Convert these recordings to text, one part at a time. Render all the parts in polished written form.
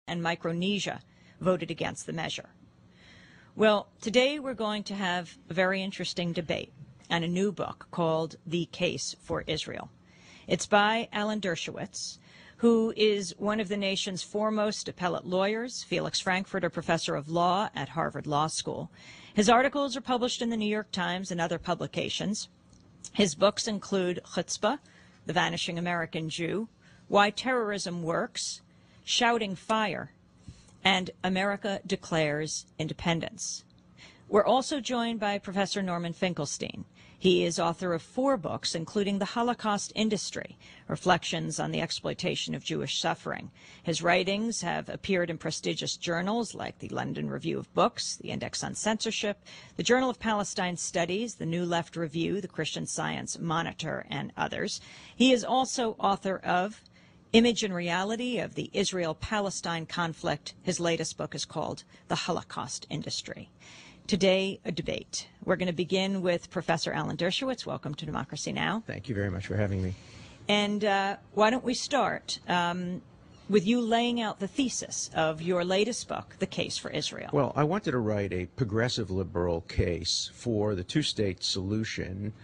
and Micronesia voted against the measure. Well, today we're going to have a very interesting debate on a new book called The Case for Israel. It's by Alan Dershowitz, who is one of the nation's foremost appellate lawyers, Felix Frankfurter Professor of Law at Harvard Law School. His articles are published in the New York Times and other publications. His books include Chutzpah, The Vanishing American Jew, Why Terrorism Works, Shouting Fire, and America Declares Independence. We're also joined by Professor Norman Finkelstein. He is author of 4 books, including The Holocaust Industry, Reflections on the Exploitation of Jewish Suffering. His writings have appeared in prestigious journals like the London Review of Books, the Index on Censorship, the Journal of Palestine Studies, the New Left Review, the Christian Science Monitor, and others. He is also author of Image and Reality of the Israel-Palestine Conflict. His latest book is called The Holocaust Industry. Today, a debate. We're going to begin with Professor Alan Dershowitz. Welcome to Democracy Now! Thank you very much for having me. And why don't we start with you laying out the thesis of your latest book, The Case for Israel? Well, I wanted to write a progressive liberal case for the two-state solution,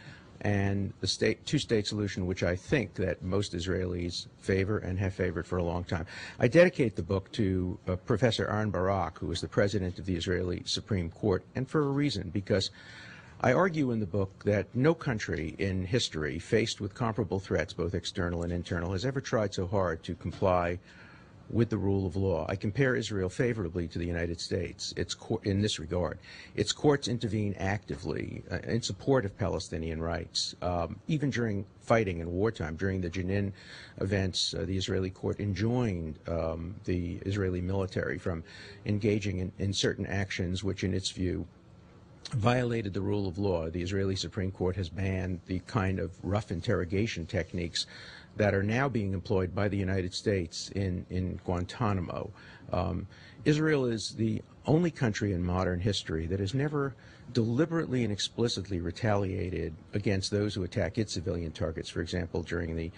and the two-state solution which I think that most Israelis favor and have favored for a long time. I dedicate the book to Professor Aaron Barak, who is the president of the Israeli Supreme Court, and for a reason, because I argue in the book that no country in history faced with comparable threats, both external and internal, has ever tried so hard to comply with the rule of law. I compare Israel favorably to the United States in this regard. Its courts intervene actively in support of Palestinian rights. Even during fighting in wartime, during the Jenin events, the Israeli court enjoined the Israeli military from engaging in certain actions which, in its view, violated the rule of law. The Israeli Supreme Court has banned the kind of rough interrogation techniques that are now being employed by the United States in Guantanamo. Israel is the only country in modern history that has never deliberately and explicitly retaliated against those who attack its civilian targets. For example, during the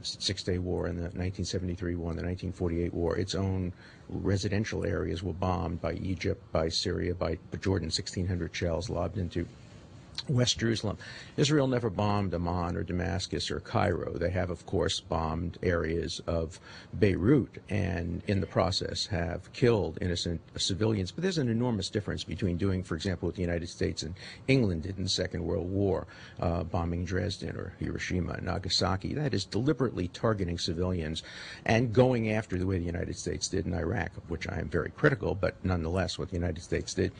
Six-Day War and the 1973 war and the 1948 war, its own residential areas were bombed by Egypt, by Syria, by Jordan. 1,600 shells lobbed into West Jerusalem. Israel never bombed Amman or Damascus or Cairo. They have, of course, bombed areas of Beirut and in the process have killed innocent civilians. But there's an enormous difference between doing, for example, what the United States and England did in the Second World War, bombing Dresden or Hiroshima and Nagasaki. That is deliberately targeting civilians and going after the way the United States did in Iraq, of which I am very critical, but nonetheless what the United States did,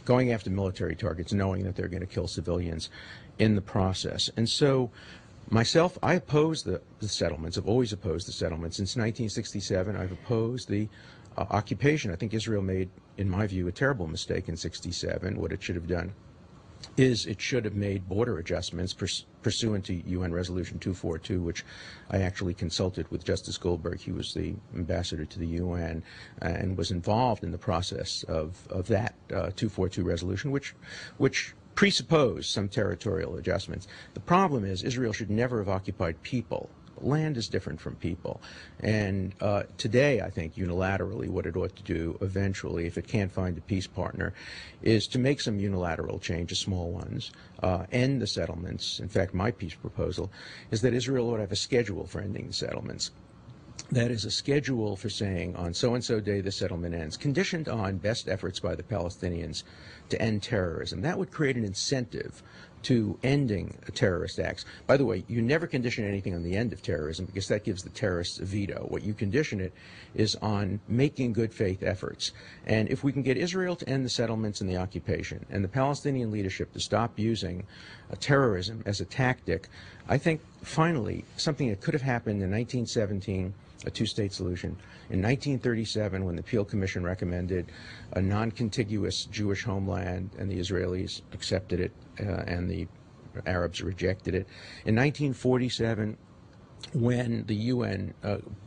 going after military targets, knowing that they're going to kill civilians in the process. And so myself, I oppose the settlements. I've always opposed the settlements. Since 1967, I've opposed the occupation. I think Israel made, in my view, a terrible mistake in 1967. What it should have done is it should have made border adjustments pursuant to UN Resolution 242, which I actually consulted with Justice Goldberg. He was the ambassador to the UN and was involved in the process of that 242 resolution, which presupposed some territorial adjustments. The problem is Israel should never have occupied people. Land is different from people. And today, I think, unilaterally, what it ought to do eventually, if it can't find a peace partner, is to make some unilateral changes, small ones, end the settlements. In fact, my peace proposal is that Israel ought to have a schedule for ending the settlements. That is a schedule for saying on so-and-so day the settlement ends, conditioned on best efforts by the Palestinians to end terrorism. That would create an incentive to ending terrorist acts. By the way, you never condition anything on the end of terrorism because that gives the terrorists a veto. What you condition it is on making good faith efforts. And if we can get Israel to end the settlements and the occupation and the Palestinian leadership to stop using terrorism as a tactic, I think finally something that could have happened in 1917, a two-state solution. In 1937, when the Peel Commission recommended a non-contiguous Jewish homeland and the Israelis accepted it and the Arabs rejected it. In 1947, when the UN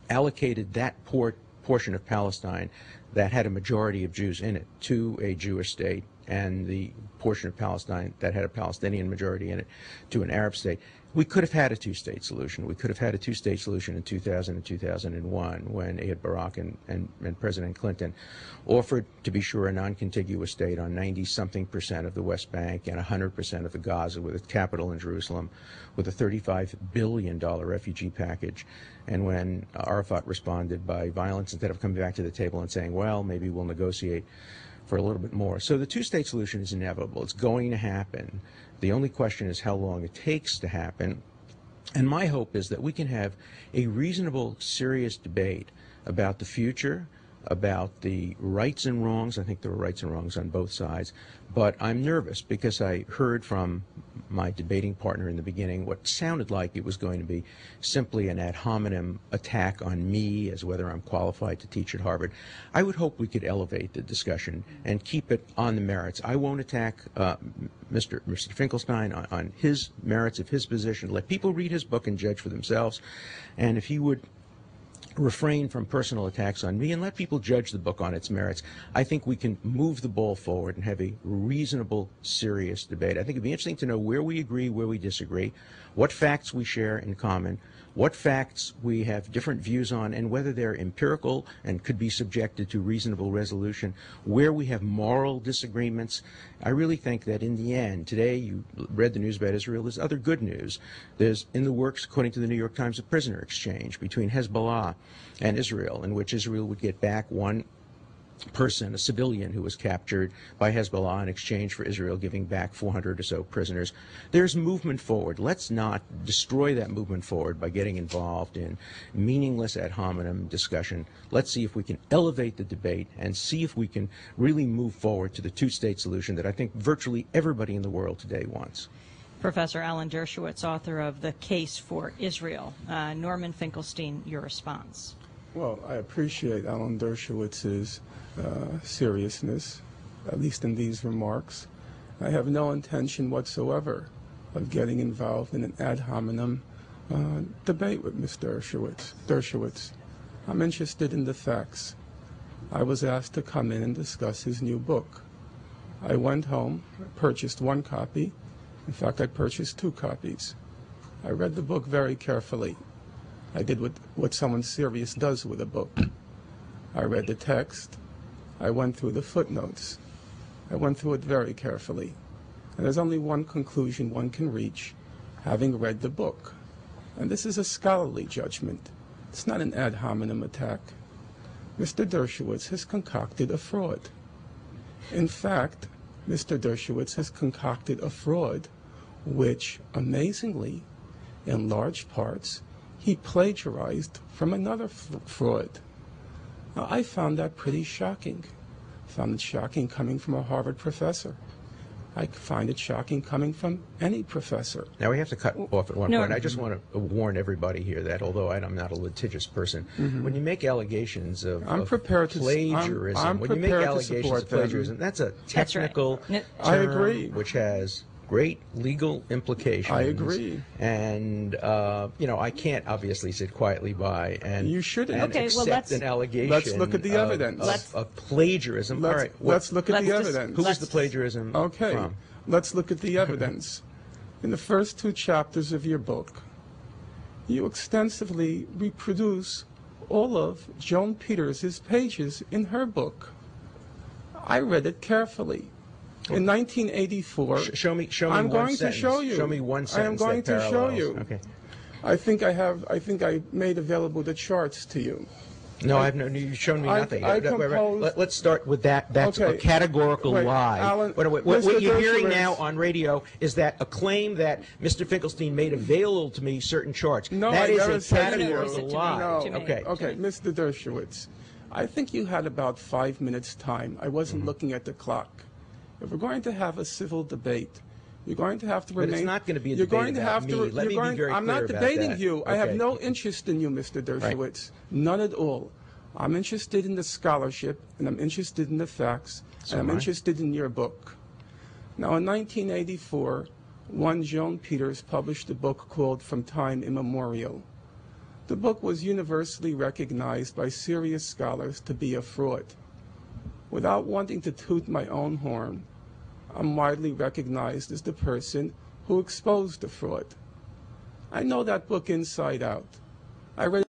allocated that portion of Palestine that had a majority of Jews in it to a Jewish state and the portion of Palestine that had a Palestinian majority in it to an Arab state, we could have had a two-state solution. We could have had a two-state solution in 2000 and 2001 when Barak and President Clinton offered, to be sure, a non-contiguous state on 90-something% of the West Bank and 100% of the Gaza with its capital in Jerusalem, with a $35 billion refugee package. And when Arafat responded by violence, instead of coming back to the table and saying, well, maybe we'll negotiate for a little bit more. So the two-state solution is inevitable. It's going to happen. The only question is how long it takes to happen. And my hope is that we can have a reasonable, serious debate about the future, about the rights and wrongs. I think there are rights and wrongs on both sides. But I'm nervous because I heard from my debating partner in the beginning what sounded like it was going to be simply an ad hominem attack on me as whether I'm qualified to teach at Harvard. I would hope we could elevate the discussion and keep it on the merits. I won't attack Mr. Finkelstein on his merits of his position. Let people read his book and judge for themselves. And if he would refrain from personal attacks on me and let people judge the book on its merits, I think we can move the ball forward and have a reasonable, serious debate. I think it'd be interesting to know where we agree, where we disagree, what facts we share in common, what facts we have different views on, and whether they're empirical and could be subjected to reasonable resolution, where we have moral disagreements. I really think that in the end, today you read the news about Israel, there's other good news. There's in the works, according to the New York Times, a prisoner exchange between Hezbollah and Israel, in which Israel would get back one person, a civilian who was captured by Hezbollah in exchange for Israel giving back 400 or so prisoners. There's movement forward. Let's not destroy that movement forward by getting involved in meaningless ad hominem discussion. Let's see if we can elevate the debate and see if we can really move forward to the two-state solution that I think virtually everybody in the world today wants. Professor Alan Dershowitz, author of The Case for Israel. Norman Finkelstein, your response. Well, I appreciate Alan Dershowitz's seriousness, at least in these remarks. I have no intention whatsoever of getting involved in an ad hominem debate with Mr. Dershowitz. I'm interested in the facts. I was asked to come in and discuss his new book. I went home, purchased one copy. In fact, I purchased 2 copies. I read the book very carefully. I did what someone serious does with a book. I read the text. I went through the footnotes. I went through it very carefully. And there's only one conclusion one can reach, having read the book. And this is a scholarly judgment. It's not an ad hominem attack. Mr. Dershowitz has concocted a fraud. In fact, Mr. Dershowitz has concocted a fraud which, amazingly, in large parts, he plagiarized from another fraud. Now, I found that pretty shocking. I found it shocking coming from a Harvard professor. I find it shocking coming from any professor. Now, we have to cut off at one point. I just want to warn everybody here that, although I'm not a litigious person, when you make allegations of plagiarism, when you make allegations of plagiarism, that's a technical term I agree. Which has great legal implications. I agree. And, I can't obviously sit quietly by and, you shouldn't. and accept an allegation let's look at the evidence. Of plagiarism. All right, let's look at the evidence. Who is the plagiarism from? Let's look at the evidence. In the first 2 chapters of your book, you extensively reproduce all of Joan Peters' pages in her book. I read it carefully. In 1984, show me I'm one going sentence. to show you. Show me one sentence. I am going to show you. Okay. I think I made available the charts to you. No, you've shown me nothing. Let's start with that. That's okay. A categorical lie. Alan, what you're hearing now on radio is that a claim that Mr. Finkelstein made available to me certain charts. No, that is a categorical lie. No. Okay. Mr. Dershowitz, I think you had about 5 minutes time. I wasn't looking at the clock. If we're going to have a civil debate, you're going to have to remain. But it's not going to be a debate about me. Let me be very clear I'm not debating about that. you. Okay. I have no interest in you, Mr. Dershowitz. Right. None at all. I'm interested in the scholarship, and I'm interested in the facts, and I'm interested in your book. Now, in 1984, one Joan Peters published a book called From Time Immemorial. The book was universally recognized by serious scholars to be a fraud. Without wanting to toot my own horn, I'm widely recognized as the person who exposed the fraud. I know that book inside out. I read